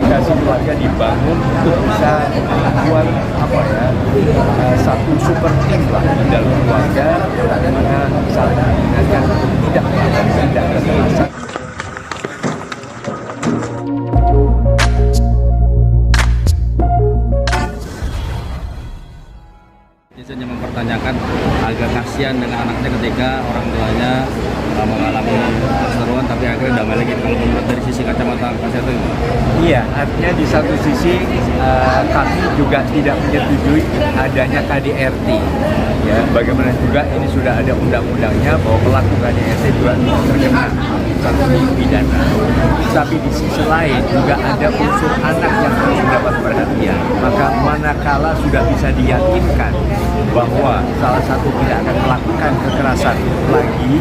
komunikasi keluarga dibangun untuk bisa membuat satu super team lah di dalam keluarga, bagaimana saling mengingatkan untuk tidak melakukan tindak kekerasan. Biasanya mempertanyakan agak kasihan dengan anaknya ketika orang tuanya mengalami perseteruan tapi akhirnya damai lagi. Kalau menurut dari sisi kacamata Kaseto itu? Iya, artinya di satu sisi kami juga tidak menyetujui adanya KDRT. Ya, bagaimana juga ini sudah ada undang-undangnya bahwa pelaku KDRT juga terkena sanksi pidana. Tapi di sisi lain juga ada unsur anak yang harus mendapat perhatian. Maka manakala sudah bisa diyakinkan bahwa salah satu tidak akan melakukan kekerasan lagi,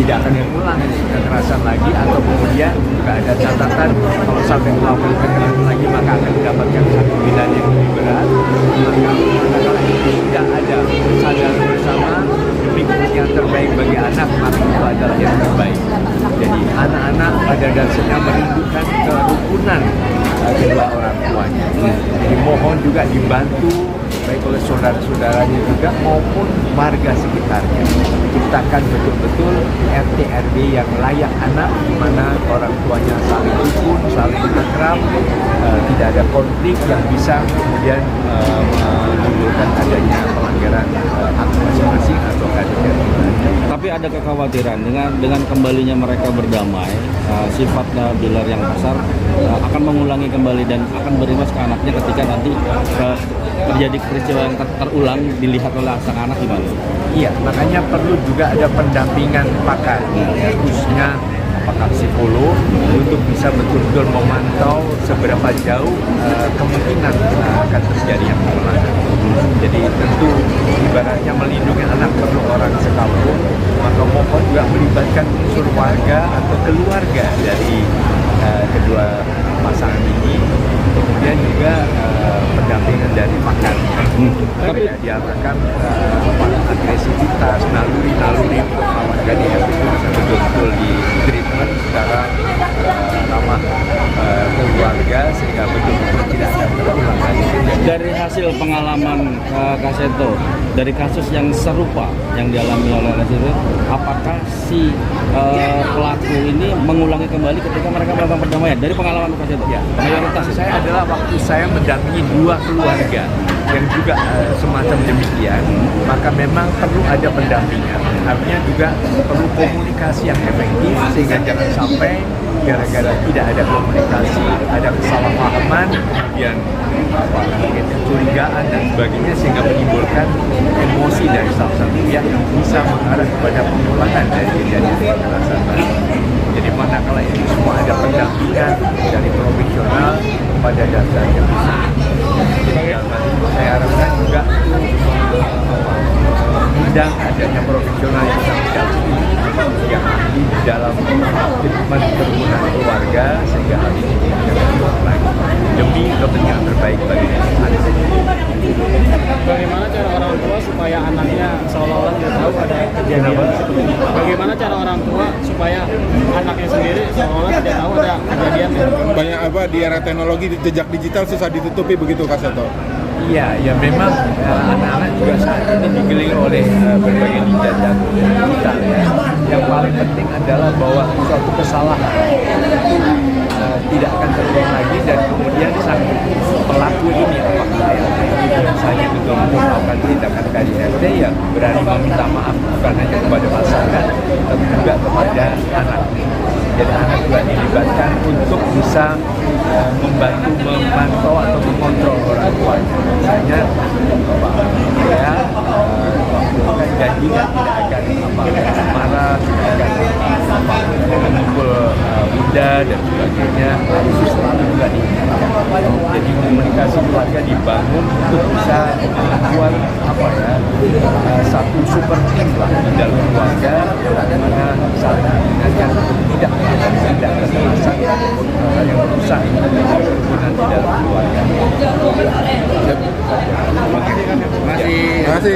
tidak akan mengulang kekerasan lagi, atau kemudian juga ada catatan kalau sampai melakukan kekerasan lagi maka akan mendapatkan sanksi pidana yang lebih berat. Maka manakala itu tidak ada kesadaran bersama demi yang terbaik bagi anak, maka itu adalah yang terbaik. Jadi anak-anak pada dasarnya merindukan kerukunan kedua orang tuanya. Jadi mohon juga dibantu baik oleh saudara-saudaranya juga maupun warga sekitarnya. Ciptakan betul-betul RT RW yang layak anak, di mana orang tuanya saling rukun, saling akrab, tidak ada konflik yang bisa kemudian menimbulkan adanya pelanggaran hak masing-masing atau KDRT. Tapi ada kekhawatiran dengan kembalinya mereka berdamai, sifat Bilar yang kasar akan mengulangi kembali dan akan berimbas ke anaknya ketika nanti terjadi peristiwa yang terulang dilihat oleh sang anak gimana? Iya, makanya perlu juga ada pendampingan pakar, khususnya pakar psikolog untuk bisa betul-betul memantau seberapa jauh kemungkinan akan terjadi yang kemulangan. Jadi tentu ibaratnya melindungi anak perlu orang sekampung, maka mohon juga melibatkan unsur warga atau keluarga dari kedua pasangan ini, kemudian juga pendampingan dari pakar. Tapi diharapkan agresivitas, naluri-naluri untuk melawan KDRT itu bisa betul-betul di treatment secara ramah keluarga sehingga betul-betul tidak ada terulang lagi. Dari hasil pengalaman Kaseto, dari kasus yang serupa yang dialami oleh Kaseto, apakah si pelaku ini mengulangi kembali ketika mereka melakukan perdamaian? Dari pengalaman Kaseto, Ya, mayoritas saya adalah waktu saya mendampingi dua keluarga yang juga semacam demikian, maka memang perlu ada pendampingan. Artinya juga perlu komunikasi yang efektif sehingga jangan sampai gara-gara tidak ada komunikasi, ada kesalahpahaman, kemudian kecurigaan dan sebagainya sehingga menimbulkan emosi dari salah satu pihak yang bisa mengarah kepada pengulangan dari kejadian kekerasan. Jadi manakala ini semua ada pendampingan dari profesional pada dasarnya bisa. Jadi saya harapkan juga mengundang adanya profesional yang bisa mendampingi yang ahli dalam treatment kerukunan keluarga sehingga hal ini tidak terulang lagi demi kepentingan terbaik bagi anak. Bagaimana cara orang tua supaya anaknya seolah-olah tidak tahu ada kejadian seperti ini? Bagaimana cara orang tua supaya anaknya sendiri seolah-olah tidak tahu ada kejadian? Banyak di era teknologi jejak digital susah ditutupi begitu Kaseto. Iya, ya memang anak-anak juga saat ini dikelilingi oleh berbagai jejak digital ya. Yang paling penting adalah bahwa suatu kesalahan tidak akan terulang lagi dan kemudian sang pelaku ini apakah misalnya betul-betul melakukan tindakan KDRT ya berani meminta maaf bukan hanya kepada pasangan tapi juga kepada anak. Jadi anak juga dilibatkan untuk bisa membantu memantau atau mengontrol orang tuanya. Misalnya ya akan janji tidak akan marah, tidak akan mengumpul bunda dan sebagainya, harus selalu juga diingatkan. Jadi komunikasi keluarga dibangun untuk bisa membuat satu super team lah di dalam keluarga, bagaimana saling mengingatkan untuk tidak melakukan tindak kekerasan ataupun hal yang merusak kerukunan di dalam keluarga. Terima kasih.